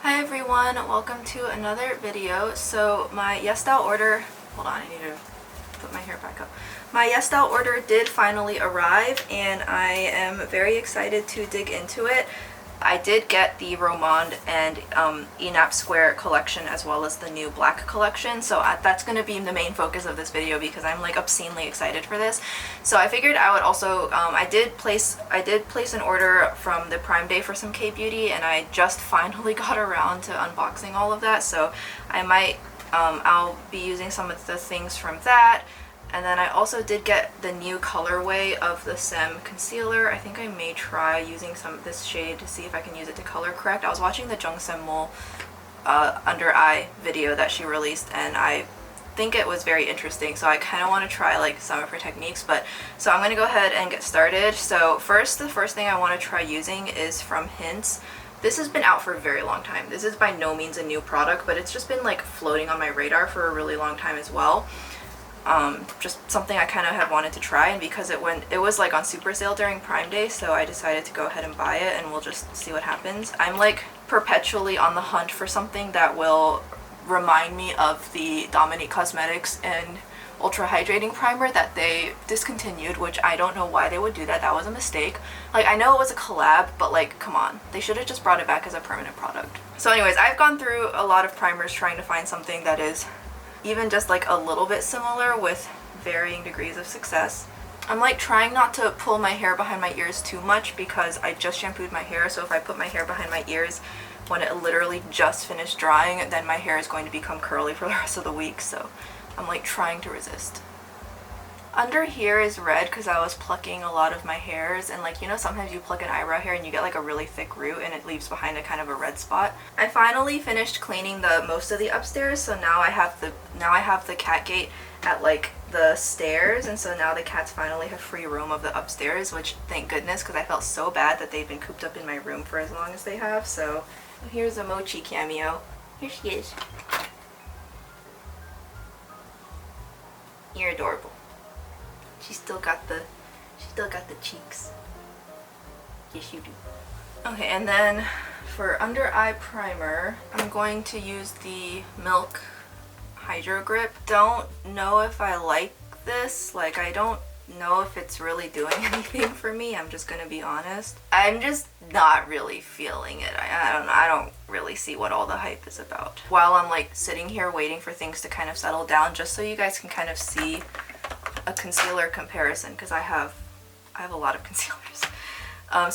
Hi everyone, welcome to another video. So my Yes Style order, hold on, I need to put my hair back up. My Yes Style order did finally arrive and I am very excited to dig into it. I did get the ROMAND and INAPSQUARE collection as well as the new Black collection, so that's going to be the main focus of this video because I'm like obscenely excited for this. So I figured I would also, I did place an order from the Prime Day for some K-Beauty and I just finally got around to unboxing all of that, so I might, I'll be using some of the things from that. And then I also did get the new colorway of the SAEM concealer. I think I may try using some of this shade to see if I can use it to color correct. I was watching the Jungsemul under eye video that she released and I think it was very interesting, so I kind of want to try like some of her techniques. So I'm going to go ahead and get started. So the first thing I want to try using is from HINCE. This has been out for a very long time. This is by no means a new product, but it's just been like floating on my radar for a really long time as well. Just something I kind of had wanted to try, and because it was like on super sale during Prime Day, so I decided to go ahead and buy it and we'll just see what happens. I'm like perpetually on the hunt for something that will remind me of the Dominique Cosmetics and Ultra Hydrating Primer that they discontinued, which I don't know why they would do that. That was a mistake. Like, I know it was a collab, but like, come on. They should have just brought it back as a permanent product. So anyways, I've gone through a lot of primers trying to find something that is even just like a little bit similar with varying degrees of success. I'm like trying not to pull my hair behind my ears too much because I just shampooed my hair, so if I put my hair behind my ears when it literally just finished drying, then my hair is going to become curly for the rest of the week, so I'm like trying to resist. Under here is red because I was plucking a lot of my hairs, and like, you know, sometimes you pluck an eyebrow hair and you get like a really thick root and it leaves behind a kind of a red spot. I finally finished cleaning most of the upstairs, so now I have the cat gate at like the stairs, and so now the cats finally have free roam of the upstairs, which thank goodness, because I felt so bad that they've been cooped up in my room for as long as they have. So here's a Mochi cameo. Here she is. You're adorable. She's still got the cheeks. Yes, you do. Okay, and then for under eye primer, I'm going to use the Milk Hydro Grip. Don't know if I like this. Like, I don't know if it's really doing anything for me. I'm just gonna be honest. I'm just not really feeling it. I don't really see what all the hype is about. While I'm like sitting here waiting for things to kind of settle down, just so you guys can kind of see a concealer comparison, because I have a lot of concealers.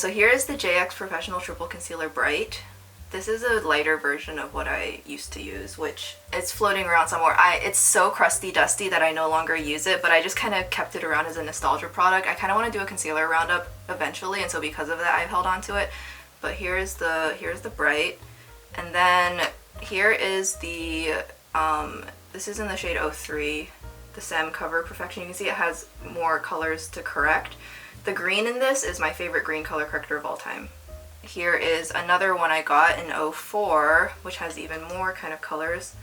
So here is the JX Professional Triple Concealer Bright. This is a lighter version of what I used to use, which it's floating around somewhere. It's so crusty dusty that I no longer use it, but I just kind of kept it around as a nostalgia product. I kind of want to do a concealer roundup eventually, and so because of that I've held on to it. But here's the Bright, and then here is the this is in the shade 03. The SAEM Cover Perfection. You can see it has more colors to correct. The green in this is my favorite green color corrector of all time. Here is another one I got in 04, which has even more kind of colors.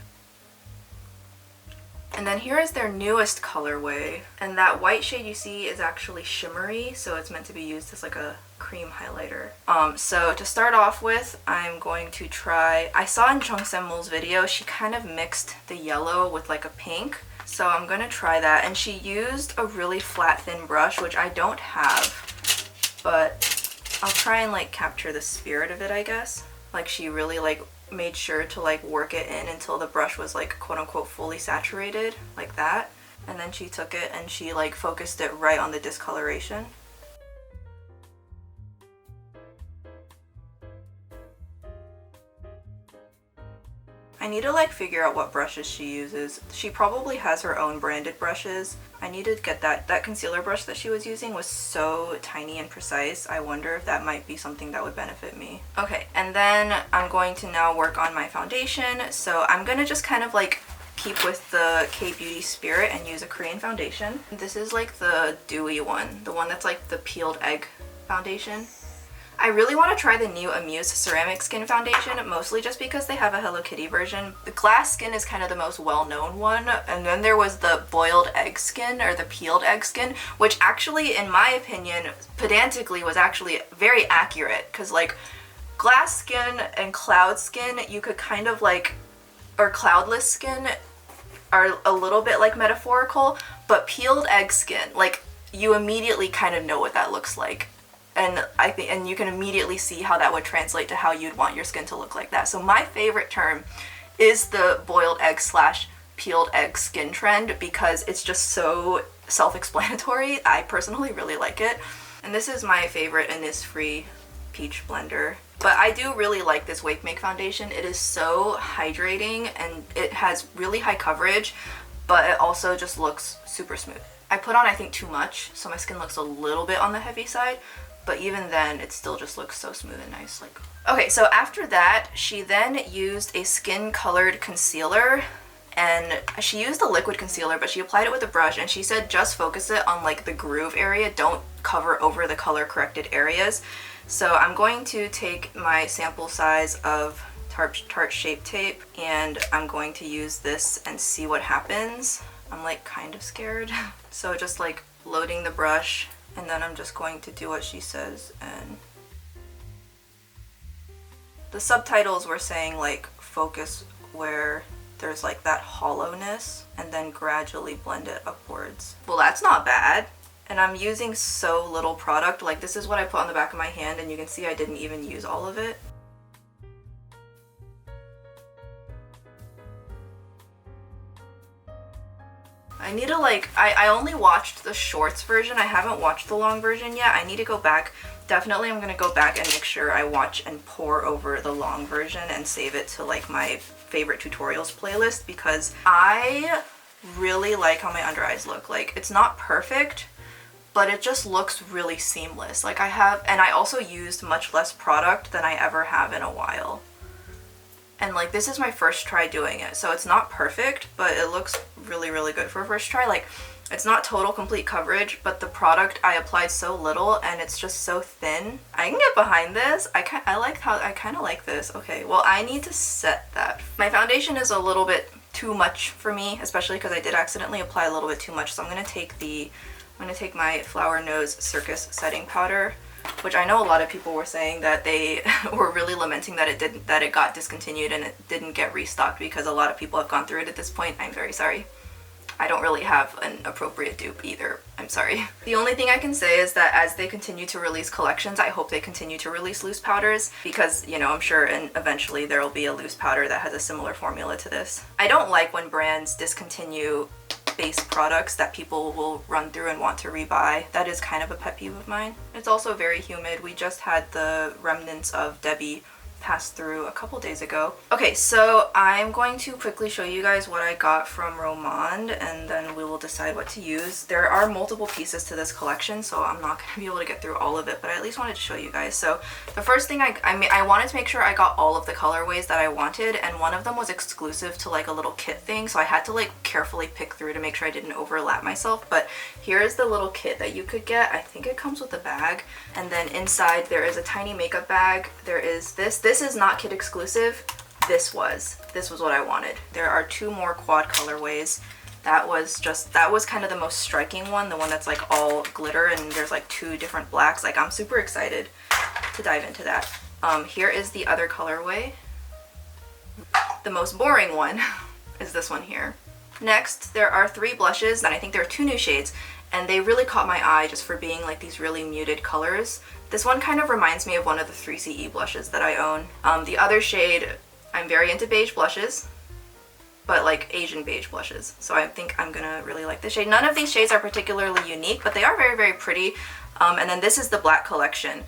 And then here is their newest colorway, and that white shade you see is actually shimmery, so it's meant to be used as like a cream highlighter. So to start off with, I'm going to try, I saw in Jungsemul's video, she kind of mixed the yellow with like a pink. So I'm going to try that, and she used a really flat thin brush, which I don't have, but I'll try and like capture the spirit of it, I guess. Like, she really like made sure to like work it in until the brush was like quote unquote fully saturated, like that. And then she took it and she like focused it right on the discoloration. I need to like figure out what brushes she uses. She probably has her own branded brushes. I need to get that concealer brush that she was using was so tiny and precise. I wonder if that might be something that would benefit me. Okay, and then I'm going to now work on my foundation. So I'm gonna just kind of like keep with the K-Beauty spirit and use a Korean foundation. This is like the dewy one, the one that's like the peeled egg foundation. I really want to try the new Amuse Ceramic Skin Foundation, mostly just because they have a Hello Kitty version. The glass skin is kind of the most well-known one, and then there was the boiled egg skin, or the peeled egg skin, which actually, in my opinion, pedantically was actually very accurate, because like glass skin and cloud skin, you could kind of like, or cloudless skin are a little bit like metaphorical, but peeled egg skin, like you immediately kind of know what that looks like. And I think, and you can immediately see how that would translate to how you'd want your skin to look like that. So my favorite term is the boiled egg slash peeled egg skin trend because it's just so self-explanatory. I personally really like it. And this is my favorite Innisfree Peach Blender. But I do really like this WakeMake foundation. It is so hydrating and it has really high coverage, but it also just looks super smooth. I put on, I think, too much, so my skin looks a little bit on the heavy side, but even then, it still just looks so smooth and nice. Like, okay, so after that, she then used a skin-colored concealer, and she used a liquid concealer, but she applied it with a brush, and she said just focus it on like the groove area, don't cover over the color-corrected areas. So I'm going to take my sample size of Tarte Shape Tape, and I'm going to use this and see what happens. I'm like kind of scared. So just like loading the brush, and then I'm just going to do what she says. And the subtitles were saying like focus where there's like that hollowness and then gradually blend it upwards. Well, that's not bad. And I'm using so little product. Like this is what I put on the back of my hand, and you can see I didn't even use all of it. I need to like, I only watched the shorts version. I haven't watched the long version yet. I need to go back. Definitely I'm gonna go back and make sure I watch and pour over the long version and save it to like my favorite tutorials playlist, because I really like how my under eyes look. Like it's not perfect, but it just looks really seamless. Like I also used much less product than I ever have in a while. And like this is my first try doing it, so it's not perfect, but it looks really, really good for a first try. Like it's not total complete coverage, but the product I applied so little and it's just so thin. I can get behind this. I kind of like this. Okay, well I need to set that. My foundation is a little bit too much for me, especially because I did accidentally apply a little bit too much. So I'm gonna take my Flower Nose Circus setting powder, which I know a lot of people were saying that they were really lamenting that it got discontinued and it didn't get restocked because a lot of people have gone through it at this point. I'm very sorry. I don't really have an appropriate dupe either. I'm sorry. The only thing I can say is that as they continue to release collections, I hope they continue to release loose powders because, you know, I'm sure and eventually there will be a loose powder that has a similar formula to this. I don't like when brands discontinue base products that people will run through and want to rebuy. That is kind of a pet peeve of mine. It's also very humid. We just had the remnants of Debbie pass through a couple days ago. Okay, so I'm going to quickly show you guys what I got from ROMAND and then we will decide what to use. There are multiple pieces to this collection, so I'm not going to be able to get through all of it, but I at least wanted to show you guys. So the first thing I wanted to make sure I got all of the colorways that I wanted, and one of them was exclusive to like a little kit thing, so I had to like carefully pick through to make sure I didn't overlap myself. But here is the little kit that you could get. I think it comes with a bag, and then inside there is a tiny makeup bag. There is this is not kit exclusive. This was what I wanted. There are two more quad colorways. That was kind of the most striking one, the one that's like all glitter and there's like two different blacks. Like I'm super excited to dive into that. Here is the other colorway. The most boring one is this one here. Next, there are three blushes, and I think there are two new shades, and they really caught my eye just for being like these really muted colors. This one kind of reminds me of one of the 3CE blushes that I own. The other shade, I'm very into beige blushes, but like Asian beige blushes. So I think I'm gonna really like this shade. None of these shades are particularly unique, but they are very, very pretty. And then this is the black collection.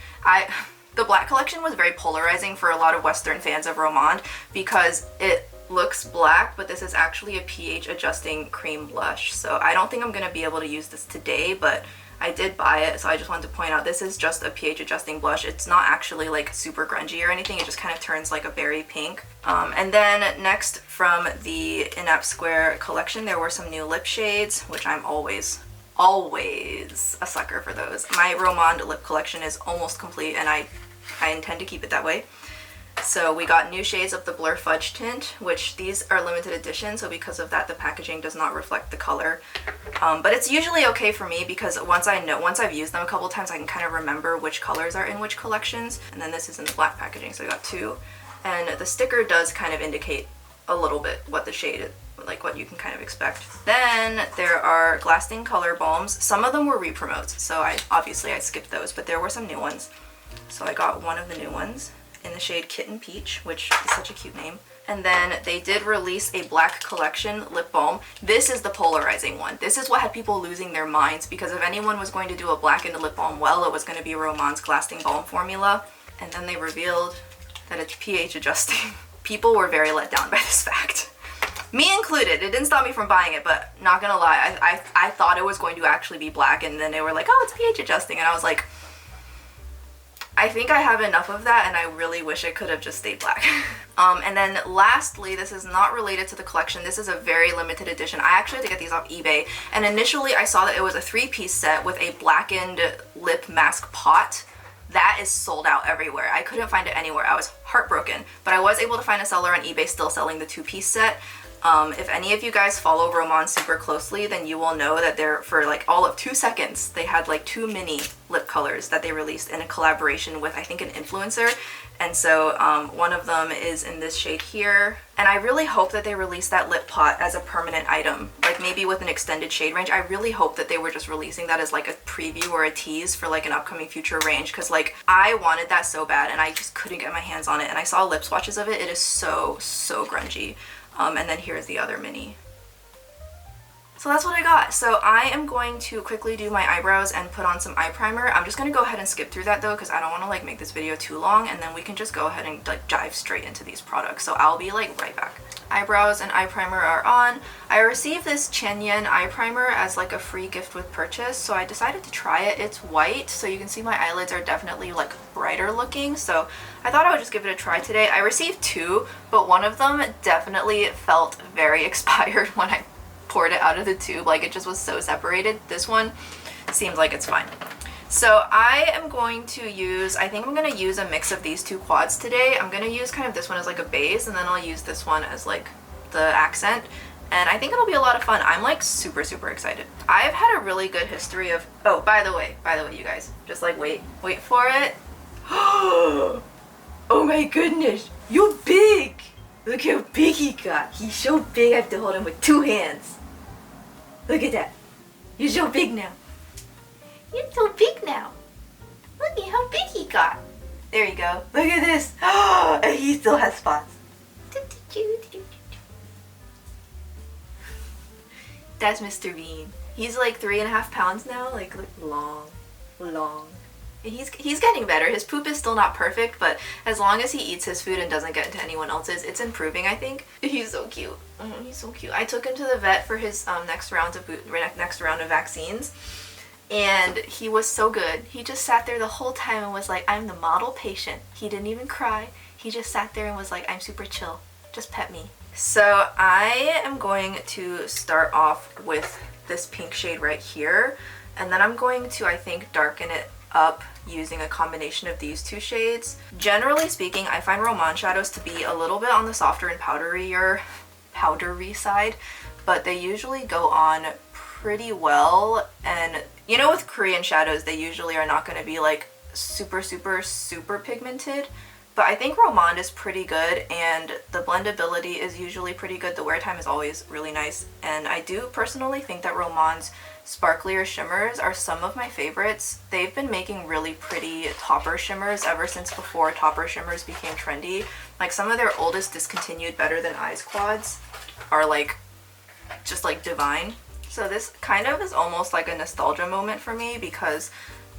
The black collection was very polarizing for a lot of Western fans of ROMAND because it looks black, but this is actually a pH adjusting cream blush. So I don't think I'm gonna be able to use this today, but I did buy it, so I just wanted to point out this is just a pH adjusting blush. It's not actually like super grungy or anything, it just kind of turns like a berry pink. And then next from the INAPSQUARE collection, there were some new lip shades, which I'm always a sucker for those. My ROMAND lip collection is almost complete and I intend to keep it that way. So we got new shades of the Blur Fudge tint, which these are limited edition, so because of that the packaging does not reflect the color. But it's usually okay for me because once I've used them a couple times, I can kind of remember which colors are in which collections. And then this is in the black packaging, so I got two. And the sticker does kind of indicate a little bit what the shade is, like what you can kind of expect. Then there are Glasting color balms. Some of them were re-promotes, so I skipped those, but there were some new ones. So I got one of the new ones in the shade Kitten Peach, which is such a cute name. And then they did release a black collection lip balm. This is the polarizing one. This is what had people losing their minds, because if anyone was going to do a blackened lip balm well, it was going to be ROMAND's Glasting Balm formula. And then they revealed that it's pH adjusting. People were very let down by this fact. Me included. It didn't stop me from buying it, but not gonna lie, I thought it was going to actually be black, and then they were like, oh, it's pH adjusting, and I was like, I think I have enough of that, and I really wish it could have just stayed black. And then lastly, this is not related to the collection. This is a very limited edition. I actually had to get these off eBay, and initially I saw that it was a 3-piece set with a blackened lip mask pot. That is sold out everywhere. I couldn't find it anywhere. I was heartbroken, but I was able to find a seller on eBay still selling the 2-piece set. If any of you guys follow ROMAND super closely, then you will know that they're, for like all of 2 seconds, they had like 2 mini lip colors that they released in a collaboration with, I think, an influencer. And so one of them is in this shade here. And I really hope that they release that lip pot as a permanent item, like maybe with an extended shade range. I really hope that they were just releasing that as like a preview or a tease for like an upcoming future range, because like I wanted that so bad and I just couldn't get my hands on it. And I saw lip swatches of it. It is so grungy. And then here's the other mini. So that's what I got. So I am going to quickly do my eyebrows and put on some eye primer. I'm just going to go ahead and skip through that though, because I don't want to like make this video too long, and then we can just go ahead and like dive straight into these products. So I'll be like right back. Eyebrows and eye primer are on. I received this QIANYAN eye primer as like a free gift with purchase, so I decided to try it. It's white, so you can see my eyelids are definitely like brighter looking, so I thought I would just give it a try today. I received 2, but one of them definitely felt very expired when I poured it out of the tube. Like it just was so separated. This one seems like it's fine. So I am going to use, I think I'm going to use a mix of these 2 quads today. I'm going to use kind of this one as like a base, and then I'll use this one as like the accent. And I think it'll be a lot of fun. I'm like super excited. I've had a really good history of, oh, by the way, you guys, just like wait for it. Oh my goodness, you're big. Look how big he got. He's so big I have to hold him with 2 hands. Look at that. You're so big now. You're so big now. Look at how big he got. There you go. Look at this. Oh, and he still has spots. That's Mr. Bean. He's like 3.5 pounds now. Like long. And he's getting better. His poop is still not perfect, but as long as he eats his food and doesn't get into anyone else's, it's improving, I think. He's so cute. He's so cute. I took him to the vet for his next round of vaccines. And he was so good. He just sat there the whole time and was like, I'm the model patient. He didn't even cry. He just sat there and was like, I'm super chill. Just pet me. So I am going to start off with this pink shade right here. And then I'm going to, I think, darken it up using a combination of these 2 shades. Generally speaking, I find ROMAND shadows to be a little bit on the softer and powdery side, but they usually go on pretty well. And you know, with Korean shadows, they usually are not going to be like super pigmented, but I think ROMAND is pretty good, and the blendability is usually pretty good. The wear time is always really nice, and I do personally think that ROMAND's sparklier shimmers are some of my favorites. They've been making really pretty topper shimmers ever since before topper shimmers became trendy. Like some of their oldest discontinued Better Than Eyes quads are like just like divine. So this kind of is almost like a nostalgia moment for me, because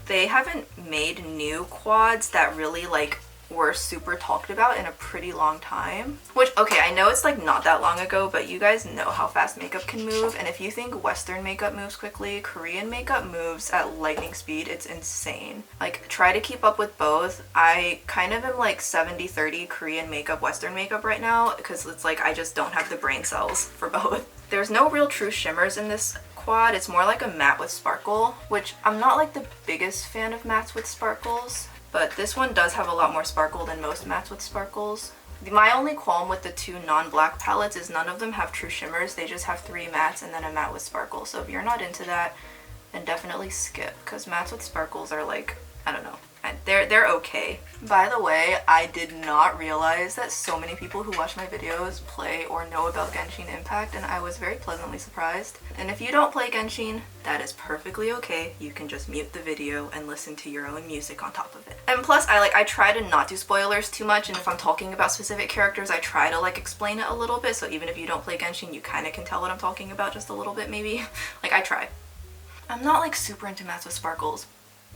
they haven't made new quads that really like were super talked about in a pretty long time. Which, okay, I know it's like not that long ago, but you guys know how fast makeup can move, and if you think Western makeup moves quickly, Korean makeup moves at lightning speed. It's insane. Like, try to keep up with both. I kind of am like 70-30 Korean makeup, Western makeup right now, because it's like I just don't have the brain cells for both. There's no real true shimmers in this quad. It's more like a matte with sparkle, which I'm not like the biggest fan of mattes with sparkles, but this one does have a lot more sparkle than most mattes with sparkles. My only qualm with the two non-black palettes is none of them have true shimmers. They just have 3 mattes and then a matte with sparkle. So if you're not into that, then definitely skip, because mattes with sparkles are like, I don't know. They're okay. By the way, I did not realize that so many people who watch my videos play or know about Genshin Impact, and I was very pleasantly surprised. And if you don't play Genshin, that is perfectly okay. You can just mute the video and listen to your own music on top of it. And plus, I try to not do spoilers too much, and if I'm talking about specific characters, I try to like explain it a little bit, so even if you don't play Genshin, you kind of can tell what I'm talking about just a little bit maybe. Like, I try. I'm not like super into mattes with sparkles.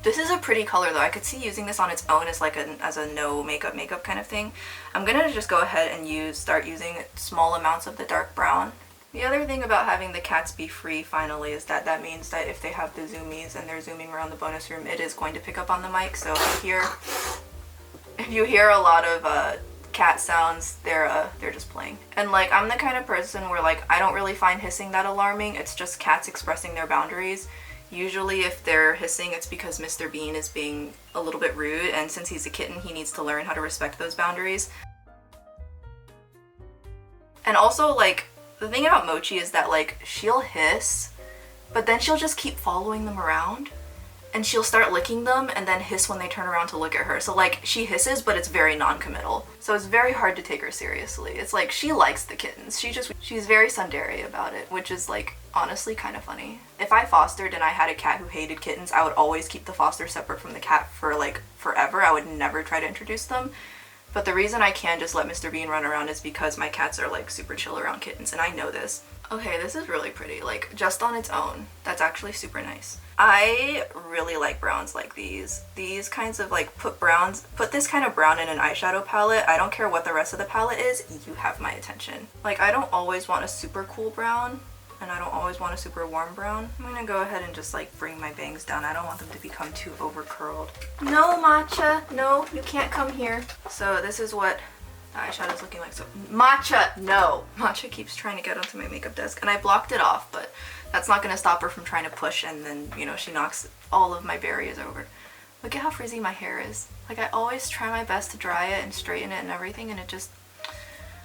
This is a pretty color though. I could see using this on its own as like as a no makeup kind of thing. I'm gonna just go ahead and start using small amounts of the dark brown. The other thing about having the cats be free finally is that that means that if they have the zoomies and they're zooming around the bonus room, it is going to pick up on the mic. So if you hear a lot of cat sounds, they're just playing. And like, I'm the kind of person where like I don't really find hissing that alarming. It's just cats expressing their boundaries. Usually if they're hissing, it's because Mr. Bean is being a little bit rude, and since he's a kitten, he needs to learn how to respect those boundaries. And also, like, the thing about Mochi is that, like, she'll hiss, but then she'll just keep following them around, and she'll start licking them and then hiss when they turn around to look at her. So, like, she hisses, but it's very non-committal. So it's very hard to take her seriously. It's like, she likes the kittens. She's very tsundere about it, which is, like, honestly kind of funny. If I fostered and I had a cat who hated kittens, I would always keep the foster separate from the cat for, like, forever. I would never try to introduce them. But the reason I can just let Mr. Bean run around is because my cats are, like, super chill around kittens, and I know this. Okay, this is really pretty. Like, just on its own, that's actually super nice. I really like browns like these. These kinds of, like, put this kind of brown in an eyeshadow palette. I don't care what the rest of the palette is, you have my attention. Like, I don't always want a super cool brown, and I don't always want a super warm brown. I'm gonna go ahead and just like bring my bangs down. I don't want them to become too over curled. No, Matcha, no, you can't come here. So this is what the eyeshadow's looking like. So Matcha, no. Matcha keeps trying to get onto my makeup desk, and I blocked it off, but that's not gonna stop her from trying to push, and then, you know, she knocks all of my berries over. Look at how frizzy my hair is. Like, I always try my best to dry it and straighten it and everything, and it just,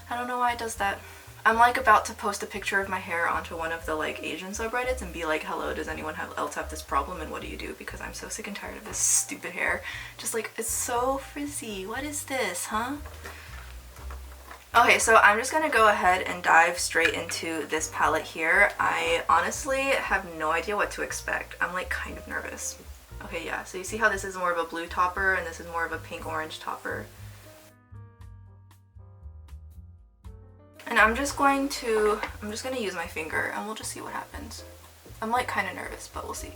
I don't know why it does that. I'm like about to post a picture of my hair onto one of the like Asian subreddits and be like, hello, does anyone else have this problem and what do you do? Because I'm so sick and tired of this stupid hair. Just like, it's so frizzy. What is this, huh? Okay, so I'm just gonna go ahead and dive straight into this palette here. I honestly have no idea what to expect. I'm like kind of nervous. Okay, yeah, so you see how this is more of a blue topper and this is more of a pink-orange topper. And I'm just gonna use my finger and we'll just see what happens. I'm like kind of nervous, but we'll see.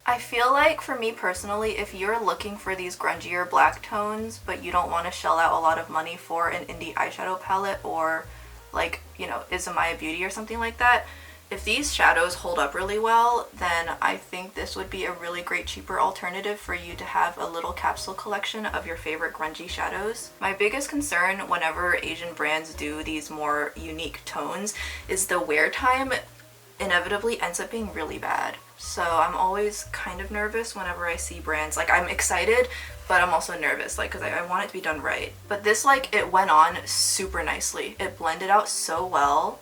I feel like for me personally, if you're looking for these grungier black tones, but you don't want to shell out a lot of money for an indie eyeshadow palette or like, you know, Izumaya Beauty or something like that, if these shadows hold up really well, then I think this would be a really great cheaper alternative for you to have a little capsule collection of your favorite grungy shadows. My biggest concern whenever Asian brands do these more unique tones is the wear time inevitably ends up being really bad. So I'm always kind of nervous whenever I see brands. Like, I'm excited, but I'm also nervous, like, because I want it to be done right. But this, like, it went on super nicely. It blended out so well.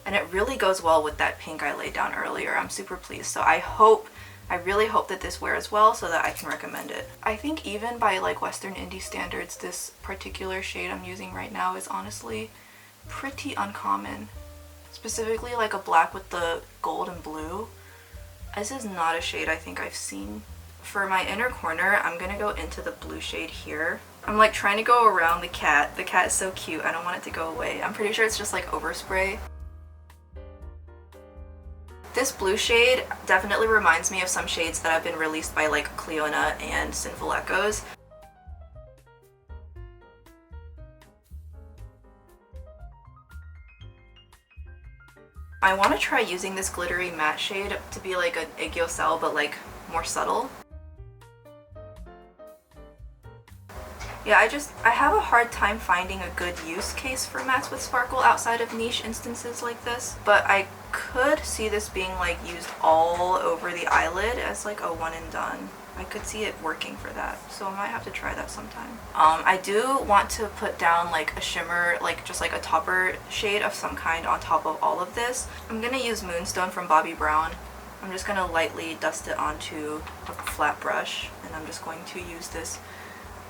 And it really goes well with that pink I laid down earlier. I'm super pleased. So I really hope that this wears well so that I can recommend it. I think even by like Western indie standards, this particular shade I'm using right now is honestly pretty uncommon. Specifically like a black with the gold and blue. This is not a shade I think I've seen. For my inner corner, I'm gonna go into the blue shade here. I'm like trying to go around the cat. The cat is so cute. I don't want it to go away. I'm pretty sure it's just like overspray. This blue shade definitely reminds me of some shades that have been released by like Cleona and Sinful Echoes. I want to try using this glittery matte shade to be like an Aegyosal but like more subtle. Yeah, I have a hard time finding a good use case for mattes with sparkle outside of niche instances like this, but I could see this being like used all over the eyelid as like a one and done. I could see it working for that, so I might have to try that sometime. I do want to put down like a shimmer, like just like a topper shade of some kind on top of all of this. I'm gonna use Moonstone from Bobbi Brown. I'm just gonna lightly dust it onto a flat brush, and I'm just going to use this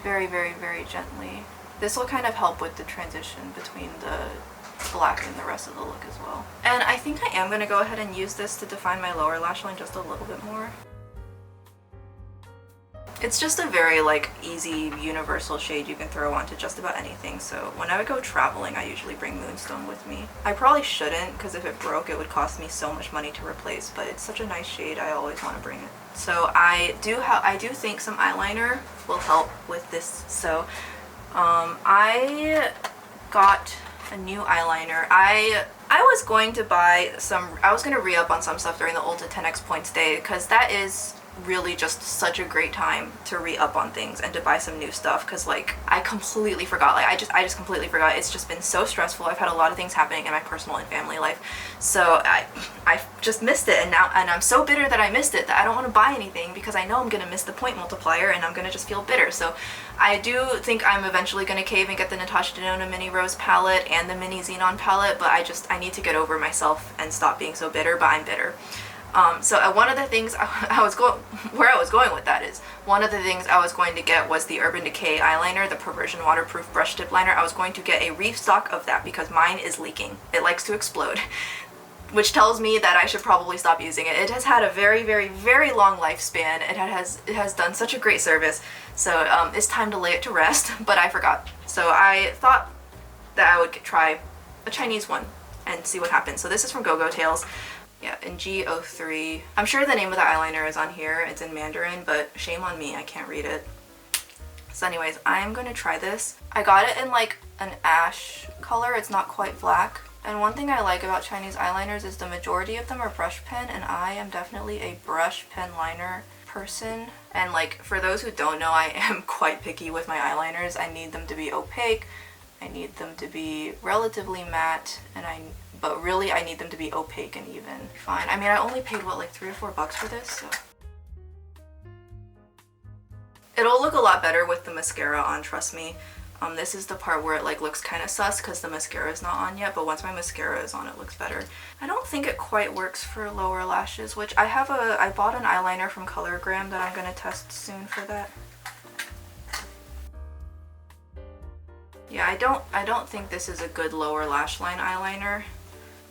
very, very, very gently. This will kind of help with the transition between the black and the rest of the look as well. And I think I am gonna go ahead and use this to define my lower lash line just a little bit more. It's just a very like easy universal shade you can throw onto just about anything, so when I would go traveling I usually bring Moonstone with me. I probably shouldn't, because if it broke it would cost me so much money to replace, but it's such a nice shade I always want to bring it. So I do think some eyeliner will help with this. So I got a new eyeliner. I was going to buy some, I was going to re-up on some stuff during the Ulta 10x points day, because that is really just such a great time to re-up on things and to buy some new stuff, because like I completely forgot, like I just completely forgot. It's just been so stressful. I've had a lot of things happening in my personal and family life, so I just missed it, and I'm so bitter that I missed it that I don't want to buy anything, because I know I'm gonna miss the point multiplier and I'm gonna just feel bitter. So I do think I'm eventually gonna cave and get the Natasha Denona Mini Rose palette and the Mini Xenon palette, but I need to get over myself and stop being so bitter, but I'm bitter. So one of the things where I was going with that is, one of the things I was going to get was the Urban Decay eyeliner, the Perversion Waterproof Brush Tip Liner. I was going to get a restock of that because mine is leaking. It likes to explode, which tells me that I should probably stop using it. It has had a very, very, very long lifespan. It has done such a great service, so it's time to lay it to rest, but I forgot. So I thought that I would try a Chinese one and see what happens. So this is from GOGOTALES. Yeah, in G03. I'm sure the name of the eyeliner is on here. It's in Mandarin, but shame on me, I can't read it. So anyways, I'm gonna try this. I got it in like an ash color. It's not quite black. And one thing I like about Chinese eyeliners is the majority of them are brush pen, and I am definitely a brush pen liner person. And like, for those who don't know, I am quite picky with my eyeliners. I need them to be opaque. I need them to be relatively matte, but really I need them to be opaque and even. Fine. I mean, I only paid what, like $3 or $4 for this, so. It'll look a lot better with the mascara on, trust me. This is the part where it like looks kind of sus because the mascara is not on yet, but once my mascara is on it looks better. I don't think it quite works for lower lashes, which I bought an eyeliner from ColorGram that I'm gonna test soon for that. Yeah, I don't think this is a good lower lash line eyeliner.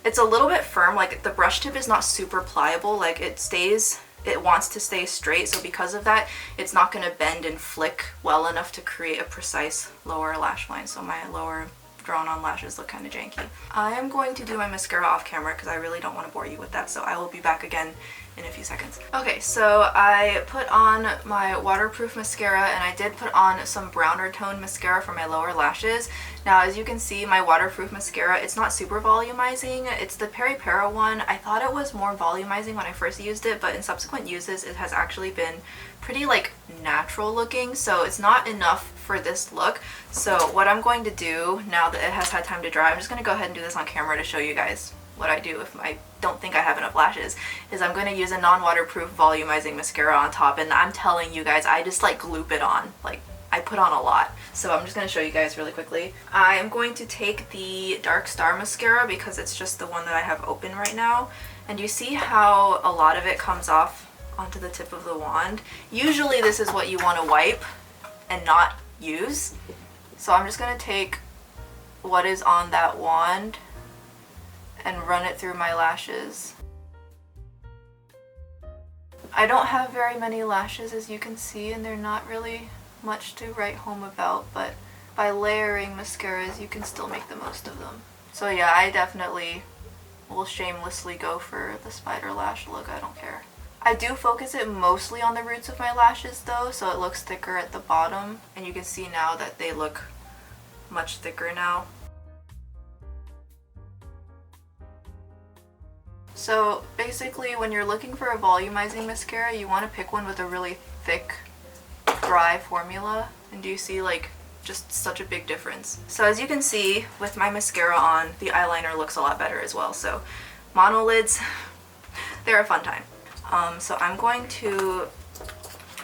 It's a little bit firm, like the brush tip is not super pliable, like it wants to stay straight, so because of that, it's not gonna bend and flick well enough to create a precise lower lash line, so my lower drawn on lashes look kind of janky. I am going to do my mascara off camera because I really don't want to bore you with that, so I will be back again in a few seconds. Okay, so I put on my waterproof mascara, and I did put on some browner tone mascara for my lower lashes. Now, as you can see, my waterproof mascara, it's not super volumizing. It's the Peri Para one. I thought it was more volumizing when I first used it, but in subsequent uses, it has actually been pretty like natural looking, so it's not enough for this look. So what I'm going to do now that it has had time to dry, I'm just going to go ahead and do this on camera to show you guys what I do if I don't think I have enough lashes, is I'm going to use a non-waterproof volumizing mascara on top, and I'm telling you guys, I just like gloop it on. Like, I put on a lot. So I'm just going to show you guys really quickly. I am going to take the Dark Star mascara because it's just the one that I have open right now, and you see how a lot of it comes off onto the tip of the wand. Usually this is what you want to wipe and not use. So I'm just going to take what is on that wand and run it through my lashes. I don't have very many lashes, as you can see, and they're not really much to write home about, but by layering mascaras you can still make the most of them. So yeah, I definitely will shamelessly go for the spider lash look. I don't care. I do focus it mostly on the roots of my lashes though, so it looks thicker at the bottom, and you can see now that they look much thicker now. So basically, when you're looking for a volumizing mascara, you want to pick one with a really thick, dry formula. And do you see, like, just such a big difference. So as you can see, with my mascara on, the eyeliner looks a lot better as well. So monolids, they're a fun time. So I'm going to,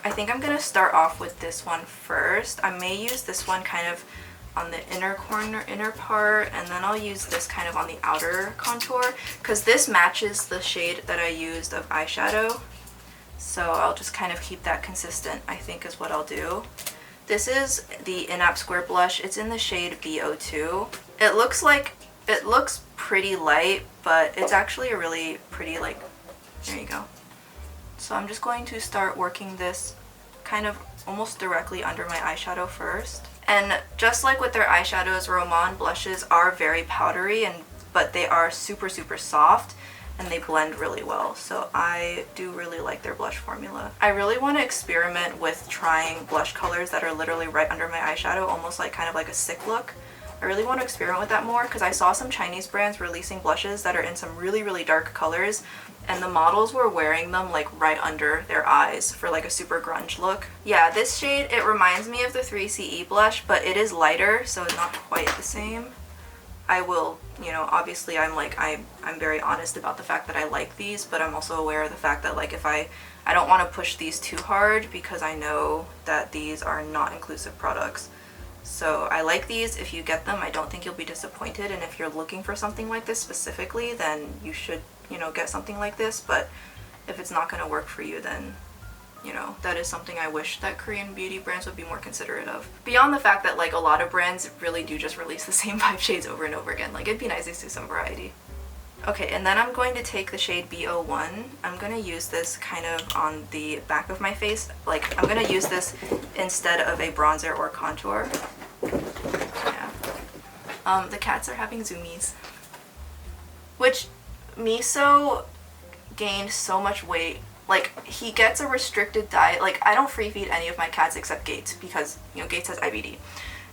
I think I'm going to start off with this one first. I may use this one kind of on the inner corner, inner part, and then I'll use this kind of on the outer contour, because this matches the shade that I used of eyeshadow. So I'll just kind of keep that consistent, I think is what I'll do. This is the INAPSQUARE blush. It's in the shade B02. It looks pretty light, but it's actually a really pretty, like, there you go. So I'm just going to start working this kind of almost directly under my eyeshadow first. And just like with their eyeshadows, ROMAND blushes are very powdery, but they are super, super soft and they blend really well. So I do really like their blush formula. I really want to experiment with trying blush colors that are literally right under my eyeshadow, almost like kind of like a stick look. I really want to experiment with that more because I saw some Chinese brands releasing blushes that are in some really, really dark colors, and the models were wearing them like right under their eyes for like a super grunge look. Yeah, this shade, it reminds me of the 3CE blush, but it is lighter, so it's not quite the same. I will, you know, obviously I'm very honest about the fact that I like these, but I'm also aware of the fact that like if I don't want to push these too hard because I know that these are not inclusive products. So I like these. If you get them, I don't think you'll be disappointed, and if you're looking for something like this specifically, then you should, you know, get something like this. But if it's not going to work for you, then, you know, that is something I wish that Korean beauty brands would be more considerate of. Beyond the fact that like a lot of brands really do just release the same 5 shades over and over again. Like, it'd be nice to see some variety. Okay, and then I'm going to take the shade B01. I'm going to use this kind of on the back of my face. Like, I'm going to use this instead of a bronzer or contour. Yeah. The cats are having zoomies. Which, Miso gained so much weight. Like, he gets a restricted diet. Like, I don't free feed any of my cats except Gates because, you know, Gates has IBD.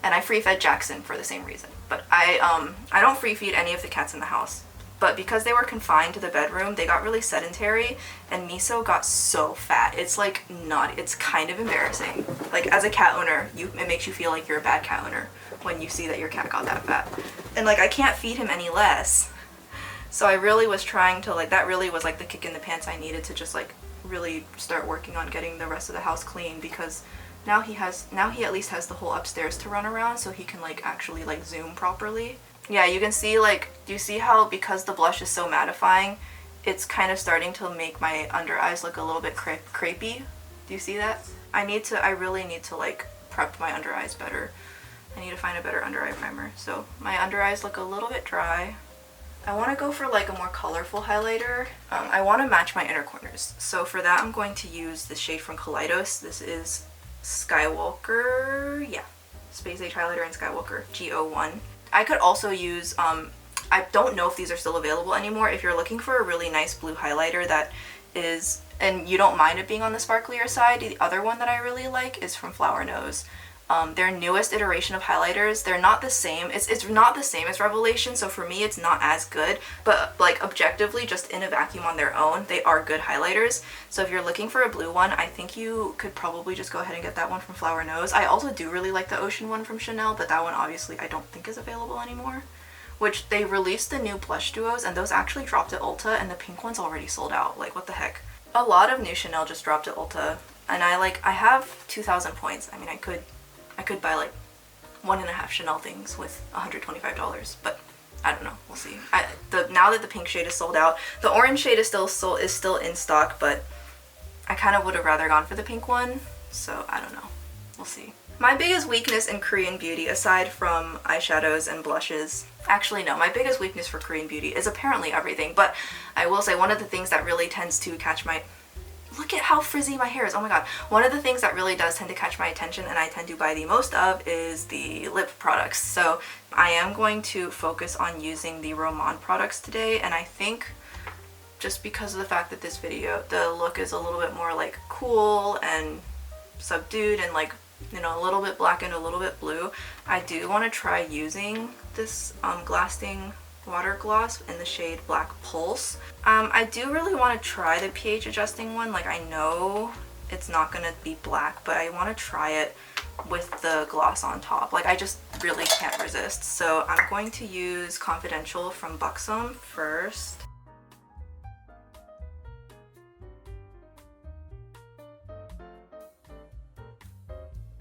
And I free fed Jackson for the same reason. But I don't free feed any of the cats in the house. But because they were confined to the bedroom, they got really sedentary, and Miso got so fat. It's like it's kind of embarrassing. Like, as a cat owner, it makes you feel like you're a bad cat owner when you see that your cat got that fat. And like, I can't feed him any less. So I really was trying to, like, that really was like the kick in the pants I needed to just like really start working on getting the rest of the house clean, because now he at least has the whole upstairs to run around, so he can like actually like zoom properly. Yeah, you can see, like, do you see how because the blush is so mattifying, it's kind of starting to make my under eyes look a little bit crepey? Do you see that? I really need to like prep my under eyes better. I need to find a better under eye primer. So my under eyes look a little bit dry. I want to go for like a more colorful highlighter. I want to match my inner corners. So for that, I'm going to use the shade from KALEIDOS. This is Skywalker, yeah, Space Age Highlighter in Skywalker, G01. I could also use, I don't know if these are still available anymore. If you're looking for a really nice blue highlighter that is, and you don't mind it being on the sparklier side, the other one that I really like is from Flower Nose. Their newest iteration of highlighters, they're not the same. It's not the same as Revelation, so for me it's not as good, but like objectively, just in a vacuum on their own, they are good highlighters. So if you're looking for a blue one, I think you could probably just go ahead and get that one from Flower Nose. I also do really like the Ocean one from Chanel, but that one obviously I don't think is available anymore. Which, they released the new blush duos, and those actually dropped at Ulta, and the pink one's already sold out. Like, what the heck? A lot of new Chanel just dropped at Ulta, and I have 2,000 points. I mean, I could buy like 1.5 Chanel things with $125, but I don't know. We'll see. Now that the pink shade is sold out, the orange shade is still in stock, but I kind of would have rather gone for the pink one. So I don't know. We'll see. My biggest weakness in Korean beauty, aside from eyeshadows and blushes, actually no, my biggest weakness for Korean beauty is apparently everything. But I will say one of the things that really tends to catch my look at how frizzy my hair is. Oh my god. One of the things that really does tend to catch my attention and I tend to buy the most of is the lip products. So I am going to focus on using the ROMAND products today, and I think just because of the fact that this video, the look is a little bit more like cool and subdued and like, you know, a little bit black and a little bit blue, I do want to try using this Glasting water gloss in the shade Black Pulse. I do really want to try the pH adjusting one. Like, I know it's not gonna be black, but I want to try it with the gloss on top. Like, I just really can't resist. So I'm going to use Confidential from Buxom first.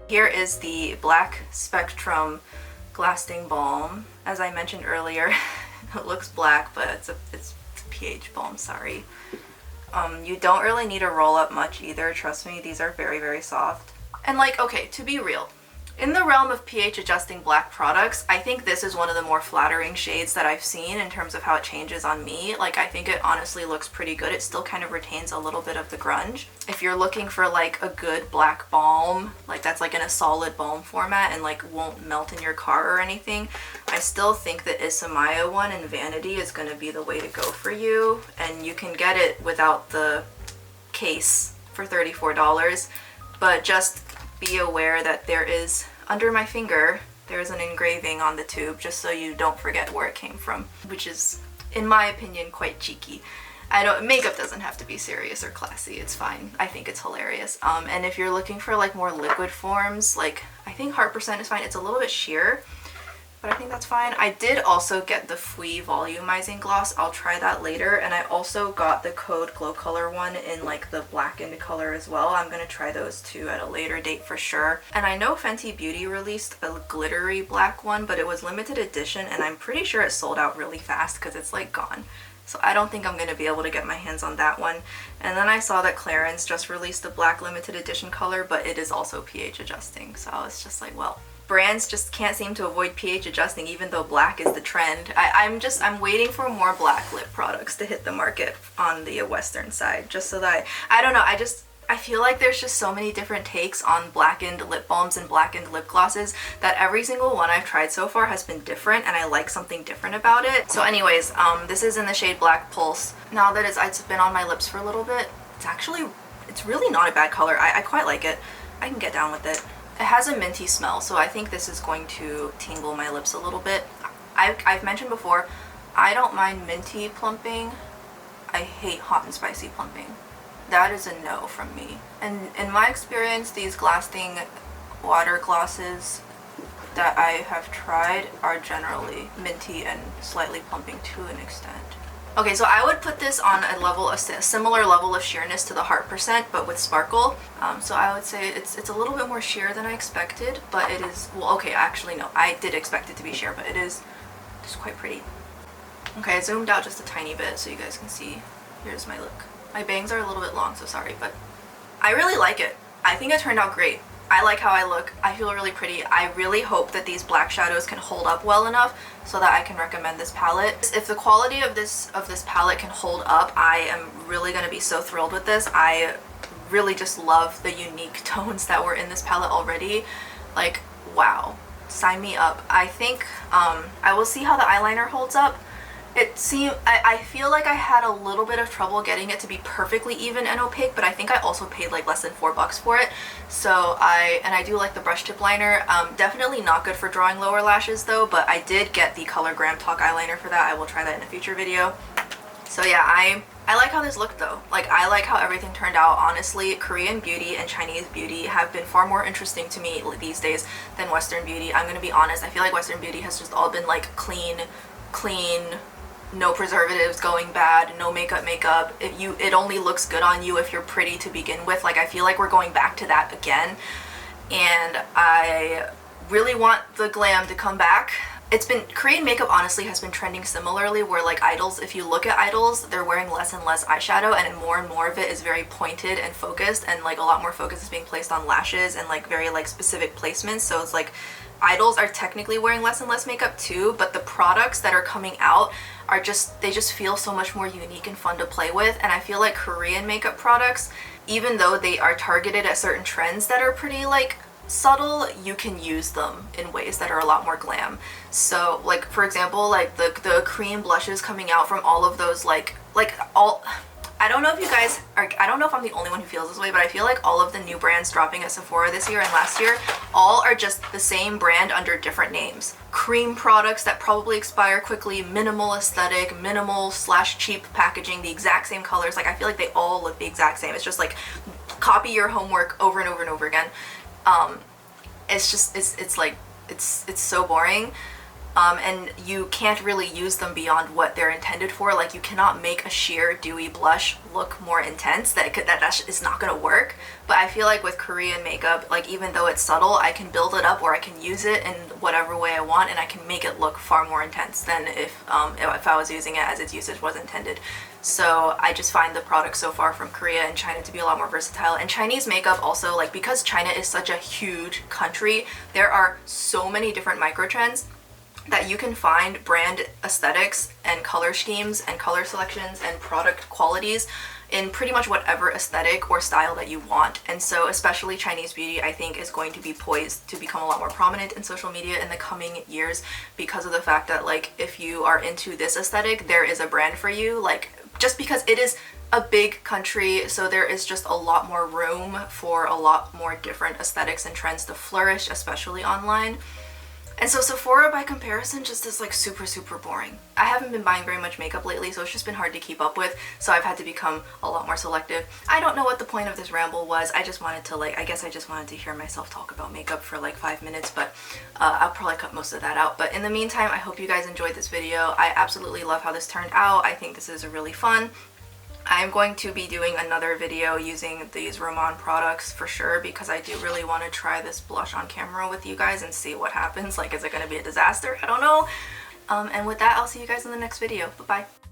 Here is the Black Spectrum Glasting Balm. As I mentioned earlier, it looks black, but it's pH balm, sorry. You don't really need to roll up much either, trust me, these are very, very soft. And like, okay, to be real, in the realm of pH adjusting black products, I think this is one of the more flattering shades that I've seen in terms of how it changes on me. Like, I think it honestly looks pretty good. It still kind of retains a little bit of the grunge. If you're looking for like a good black balm, like that's like in a solid balm format and like won't melt in your car or anything, I still think the Isamaya one in Vanity is going to be the way to go for you. And you can get it without the case for $34, but just be aware that there is, under my finger, there is an engraving on the tube, just so you don't forget where it came from, which is, in my opinion, quite cheeky. Makeup doesn't have to be serious or classy, it's fine. I think it's hilarious. And if you're looking for like more liquid forms, like, I think Heart Percent is fine. It's a little bit sheer, but I think that's fine. I did also get the Fui Volumizing Gloss. I'll try that later. And I also got the Code Glow Color one in like the blackened color as well. I'm going to try those two at a later date for sure. And I know Fenty Beauty released a glittery black one, but it was limited edition and I'm pretty sure it sold out really fast because it's like gone. So I don't think I'm going to be able to get my hands on that one. And then I saw that Clarins just released a black limited edition color, but it is also pH adjusting. So I was just like, well, brands just can't seem to avoid pH adjusting even though black is the trend. I'm waiting for more black lip products to hit the market on the Western side, just so that I don't know, I feel like there's just so many different takes on blackened lip balms and blackened lip glosses that every single one I've tried so far has been different and I like something different about it. So anyways, this is in the shade Black Pulse. Now that it's been on my lips for a little bit, it's really not a bad color. I quite like it. I can get down with it. It has a minty smell, so I think this is going to tingle my lips a little bit. I've mentioned before, I don't mind minty plumping. I hate hot and spicy plumping. That is a no from me. And in my experience, these Glasting water glosses that I have tried are generally minty and slightly plumping to an extent. Okay, so I would put this on a similar level of sheerness to the Heart Percent, but with sparkle. So I would say it's a little bit more sheer than I expected, but it is, well, okay, actually no, I did expect it to be sheer, but it is just quite pretty. Okay, I zoomed out just a tiny bit so you guys can see. Here's my look. My bangs are a little bit long, so sorry, but I really like it. I think it turned out great. I like how I look. I feel really pretty. I really hope that these black shadows can hold up well enough so that I can recommend this palette. If the quality of this palette can hold up, I am really going to be so thrilled with this. I really just love the unique tones that were in this palette already. Like, wow. Sign me up. I think I will see how the eyeliner holds up. I feel like I had a little bit of trouble getting it to be perfectly even and opaque, but I think I also paid like less than $4 for it. So I do like the brush tip liner. Definitely not good for drawing lower lashes though, but I did get the Color Gram Talk eyeliner for that. I will try that in a future video. So yeah, I like how this looked though. Like, I like how everything turned out. Honestly, Korean beauty and Chinese beauty have been far more interesting to me these days than Western beauty. I'm gonna be honest, I feel like Western beauty has just all been like clean, no preservatives, going bad, no makeup. It only looks good on you if you're pretty to begin with. Like, I feel like we're going back to that again, and I really want the glam to come back. Korean makeup honestly has been trending similarly, where like idols, if you look at idols, they're wearing less and less eyeshadow, and more of it is very pointed and focused, and like a lot more focus is being placed on lashes and like very like specific placements. So it's like idols are technically wearing less and less makeup too, but the products that are coming out are they just feel so much more unique and fun to play with. And I feel like Korean makeup products, even though they are targeted at certain trends that are pretty like subtle, you can use them in ways that are a lot more glam. So like, for example, like the cream blushes coming out from all of those I don't know if you guys are, I don't know if I'm the only one who feels this way, but I feel like all of the new brands dropping at Sephora this year and last year all are just the same brand under different names. Cream products that probably expire quickly, minimal aesthetic, minimal/cheap packaging, the exact same colors. Like, I feel like they all look the exact same. It's just like copy your homework over and over and over again. it's just, it's like, it's so boring. And you can't really use them beyond what they're intended for. Like, you cannot make a sheer dewy blush look more intense. That is not gonna work. But I feel like with Korean makeup, like, even though it's subtle, I can build it up, or I can use it in whatever way I want, and I can make it look far more intense than if I was using it as its usage was intended. So I just find the products so far from Korea and China to be a lot more versatile. And Chinese makeup also, like, because China is such a huge country, there are so many different micro trends that you can find brand aesthetics and color schemes and color selections and product qualities in pretty much whatever aesthetic or style that you want. And so especially Chinese beauty, I think, is going to be poised to become a lot more prominent in social media in the coming years, because of the fact that, like, if you are into this aesthetic, there is a brand for you. Like, just because it is a big country, so there is just a lot more room for a lot more different aesthetics and trends to flourish, especially online. And so Sephora, by comparison, just is like super, super boring. I haven't been buying very much makeup lately, so it's just been hard to keep up with, so I've had to become a lot more selective. I don't know what the point of this ramble was. I just wanted to, like, I guess I just wanted to hear myself talk about makeup for like 5 minutes, but I'll probably cut most of that out. But in the meantime, I hope you guys enjoyed this video. I absolutely love how this turned out. I think this is really fun. I'm going to be doing another video using these ROMAND products for sure, because I do really want to try this blush on camera with you guys and see what happens. Like, is it going to be a disaster? I don't know. And with that, I'll see you guys in the next video. Bye-bye.